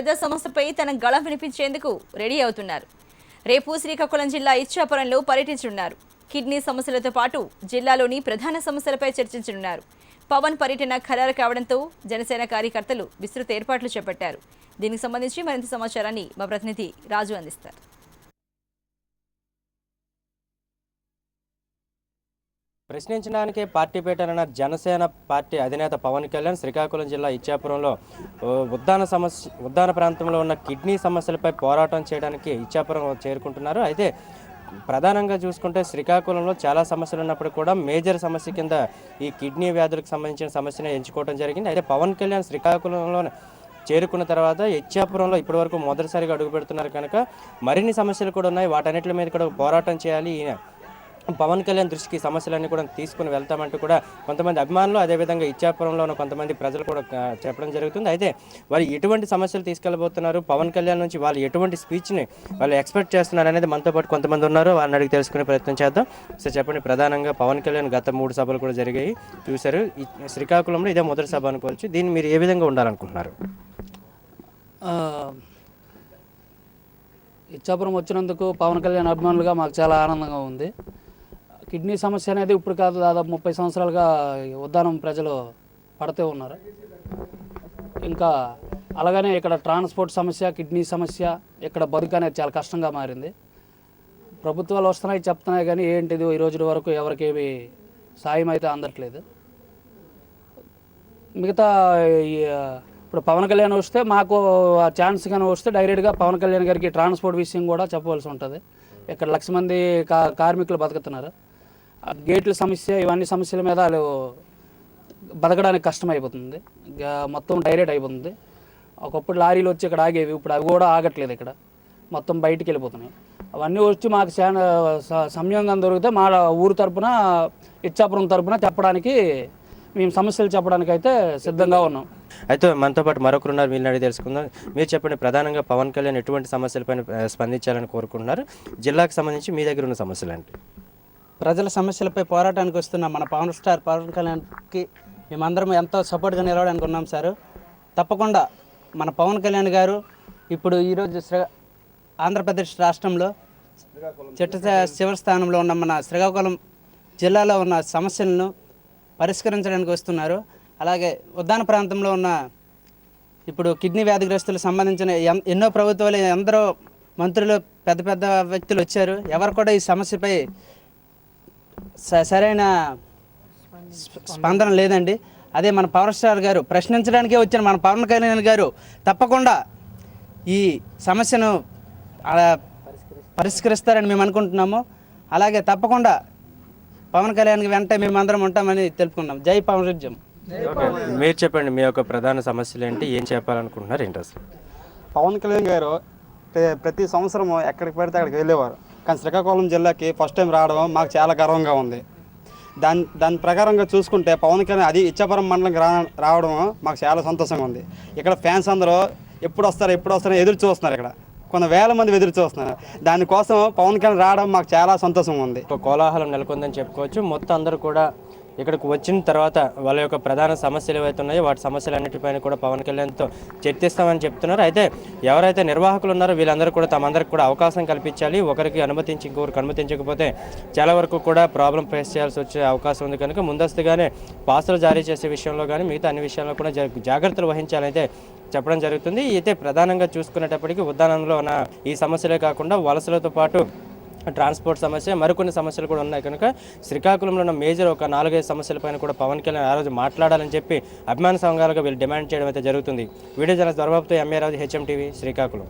పెద్ద సమస్యపై తన గళం వినిపించేందుకు రెడీ అవుతున్నారు. రేపు శ్రీకాకుళం జిల్లా ఇచ్చాపురంలో పర్యటించనున్నారు. కిడ్నీ సమస్యలతో పాటు జిల్లాలోని ప్రధాన సమస్యలపై చర్చించనున్నారు. పవన్ పర్యటన ఖరారు కావడంతో జనసేన కార్యకర్తలు విస్తృత ఏర్పాట్లు చేపట్టారు. దీనికి సంబంధించి మరింత సమాచారాన్ని మా ప్రతినిధి రాజు అందిస్తారు. ప్రశ్నించడానికే పార్టీ పెట్టారన్న జనసేన పార్టీ అధినేత పవన్ కళ్యాణ్ శ్రీకాకుళం జిల్లా ఇచ్చాపురంలో ఉద్దాన ప్రాంతంలో ఉన్న కిడ్నీ సమస్యలపై పోరాటం చేయడానికి ఇచ్చాపురం చేరుకుంటున్నారు. అయితే ప్రధానంగా చూసుకుంటే శ్రీకాకుళంలో చాలా సమస్యలు ఉన్నప్పుడు కూడా మేజర్ సమస్య కింద ఈ కిడ్నీ వ్యాధులకు సంబంధించిన సమస్యను ఎంచుకోవడం జరిగింది. అయితే పవన్ కళ్యాణ్ శ్రీకాకుళంలో చేరుకున్న తర్వాత ఇచ్చాపురంలో ఇప్పటివరకు మొదటిసారిగా అడుగు పెడుతున్నారు కనుక మరిన్ని సమస్యలు కూడా ఉన్నాయి. వాటన్నిటి మీద కూడా పోరాటం చేయాలి. పవన్ కళ్యాణ్ దృష్టికి సమస్యలన్నీ కూడా తీసుకుని వెళ్తామంటూ కూడా కొంతమంది అభిమానులు అదేవిధంగా ఇచ్చాపురంలో ఉన్న కొంతమంది ప్రజలు కూడా చెప్పడం జరుగుతుంది. అయితే వారు ఎటువంటి సమస్యలు తీసుకెళ్లబోతున్నారు, పవన్ కళ్యాణ్ నుంచి వాళ్ళు ఎటువంటి స్పీచ్ని వాళ్ళు ఎక్స్పెక్ట్ చేస్తున్నారు అనేది మనతో పాటు కొంతమంది ఉన్నారు. వాళ్ళని అడిగి తెలుసుకునే ప్రయత్నం చేద్దాం. సో చెప్పండి, ప్రధానంగా పవన్ కళ్యాణ్ గత 3 సభలు కూడా జరిగాయి, చూశారు. శ్రీకాకుళంలో ఇదే మొదటి సభ అనుకోవచ్చు. దీన్ని మీరు ఏ విధంగా ఉండాలనుకుంటున్నారు? ఇచ్చాపురం వచ్చినందుకు పవన్ కళ్యాణ్ అభిమానులుగా మాకు చాలా ఆనందంగా ఉంది. కిడ్నీ సమస్య అనేది ఇప్పుడు కాదు, దాదాపు 30 సంవత్సరాలుగా ఉద్దానం ప్రజలు పడుతూ ఉన్నారు. ఇంకా అలాగనే ఇక్కడ ట్రాన్స్పోర్ట్ సమస్య, కిడ్నీ సమస్య, ఇక్కడ బతుకు అనేది చాలా కష్టంగా మారింది. ప్రభుత్వాలు వస్తున్నాయి చెప్తున్నాయి కానీ ఏంటిది ఈ రోజు వరకు ఎవరికేమి సాయం అయితే అందట్లేదు. మిగతా ఇప్పుడు పవన్ కళ్యాణ్ వస్తే మాకు ఛాన్స్ కానీ వస్తే డైరెక్ట్గా పవన్ కళ్యాణ్ గారికి ట్రాన్స్పోర్ట్ విషయం కూడా చెప్పవలసి ఉంటుంది. ఇక్కడ 1,00,000 మంది కార్మికులు బతుకుతున్నారు. గేట్ల సమస్య, ఇవన్నీ సమస్యల మీద వాళ్ళు బతకడానికి కష్టమైపోతుంది. మొత్తం డైరెక్ట్ అయిపోతుంది. ఒకప్పుడు లారీలు వచ్చి ఇక్కడ ఆగేవి, ఇప్పుడు అవి కూడా ఆగట్లేదు. ఇక్కడ మొత్తం బయటికి వెళ్ళిపోతున్నాయి. అవన్నీ వచ్చి మాకు సమయంగా దొరికితే మా ఊరు తరపున, ఇచ్చాపురం తరపున చెప్పడానికి, మేము సమస్యలు చెప్పడానికి అయితే సిద్ధంగా ఉన్నాం. అయితే మనతో పాటు మరొకరు ఉన్నారు, వీళ్ళని అడిగి తెలుసుకుందాం. మీరు చెప్పండి, ప్రధానంగా పవన్ కళ్యాణ్ ఎటువంటి సమస్యలపైన స్పందించాలని కోరుకుంటున్నారు? జిల్లాకు సంబంధించి మీ దగ్గర ఉన్న సమస్యలు ఏంటి? ప్రజల సమస్యలపై పోరాటానికి వస్తున్న మన పవన్ స్టార్ పవన్ కళ్యాణ్కి మేమందరం ఎంతో సపోర్ట్గా నిలవడానికి ఉన్నాం సార్. తప్పకుండా మన పవన్ కళ్యాణ్ గారు ఇప్పుడు ఈరోజు ఆంధ్రప్రదేశ్ రాష్ట్రంలో చివరి స్థానంలో ఉన్న మన శ్రీకాకుళం జిల్లాలో ఉన్న సమస్యలను పరిష్కరించడానికి వస్తున్నారు. అలాగే ఉద్దాన ప్రాంతంలో ఉన్న ఇప్పుడు కిడ్నీ వ్యాధిగ్రస్తులకు సంబంధించిన ఎన్నో ప్రభుత్వాలు, ఎందరో మంత్రులు, పెద్ద పెద్ద వ్యక్తులు వచ్చారు. ఎవరు కూడా ఈ సమస్యపై సరైన స్పందన లేదండి. అదే మన పవర్ స్టార్ గారు ప్రశ్నించడానికే వచ్చిన మన పవన్ కళ్యాణ్ గారు తప్పకుండా ఈ సమస్యను పరిష్కరిస్తారని మేము అనుకుంటున్నాము. అలాగే తప్పకుండా పవన్ కళ్యాణ్ వెంట మేమందరం ఉంటామని తెలుపుకున్నాం. జై పవన్ రాజ్యం. మీరు చెప్పండి, మీ యొక్క ప్రధాన సమస్యలు ఏంటి, ఏం చెప్పాలనుకుంటున్నారు ఏంటి అసలు? పవన్ కళ్యాణ్ గారు ప్రతి సంవత్సరం ఎక్కడికి పెడితే అక్కడికి వెళ్ళేవారు. కానీ శ్రీకాకుళం జిల్లాకి ఫస్ట్ టైం రావడం మాకు చాలా గర్వంగా ఉంది. దాని ప్రకారంగా చూసుకుంటే పవన్ కళ్యాణ్ అది ఇచ్చాపురం మండలంకి రావడం మాకు చాలా సంతోషంగా ఉంది. ఇక్కడ ఫ్యాన్స్ అందరూ ఎప్పుడు వస్తారో ఎదురు చూస్తున్నారు. ఇక్కడ కొన్ని వేల మంది ఎదురు చూస్తున్నారు. దానికోసం పవన్ కళ్యాణ్ రావడం మాకు చాలా సంతోషంగా ఉంది. కోలాహలం నెలకొందని చెప్పుకోవచ్చు. మొత్తం అందరూ కూడా ఇక్కడికి వచ్చిన తర్వాత వాళ్ళ యొక్క ప్రధాన సమస్యలు ఏవైతే ఉన్నాయో వాటి సమస్యలన్నిటిపైన కూడా పవన్ కళ్యాణ్తో చర్చిస్తామని చెప్తున్నారు. అయితే ఎవరైతే నిర్వాహకులు ఉన్నారో వీళ్ళందరూ కూడా తమందరికి కూడా అవకాశం కల్పించాలి. ఒకరికి అనుమతించి ఇంకొకరికి అనుమతించకపోతే చాలా వరకు కూడా ప్రాబ్లం ఫేస్ చేయాల్సి వచ్చే అవకాశం ఉంది. కనుక ముందస్తుగానే పాసులు జారీ చేసే విషయంలో కానీ మిగతా అన్ని విషయాల్లో కూడా జాగ్రత్తలు వహించాలైతే చెప్పడం జరుగుతుంది. అయితే ప్రధానంగా చూసుకునేటప్పటికీ ఉద్దానంలో ఉన్న ఈ సమస్యలే కాకుండా వలసలతో పాటు ట్రాన్స్పోర్ట్ సమస్య, మరికొన్ని సమస్యలు కూడా ఉన్నాయి. కనుక శ్రీకాకుళంలో ఉన్న మేజర్ ఒక 4-5 సమస్యలపైన కూడా పవన్ కళ్యాణ్ ఆ రోజు మాట్లాడాలని చెప్పి అభిమాన సంఘాలుగా వీళ్ళు డిమాండ్ చేయడం అయితే జరుగుతుంది. వీడియో జర్నలిస్ట్ దొరబాబుతో ఎంఏ రాజు, HM TV, శ్రీకాకుళం.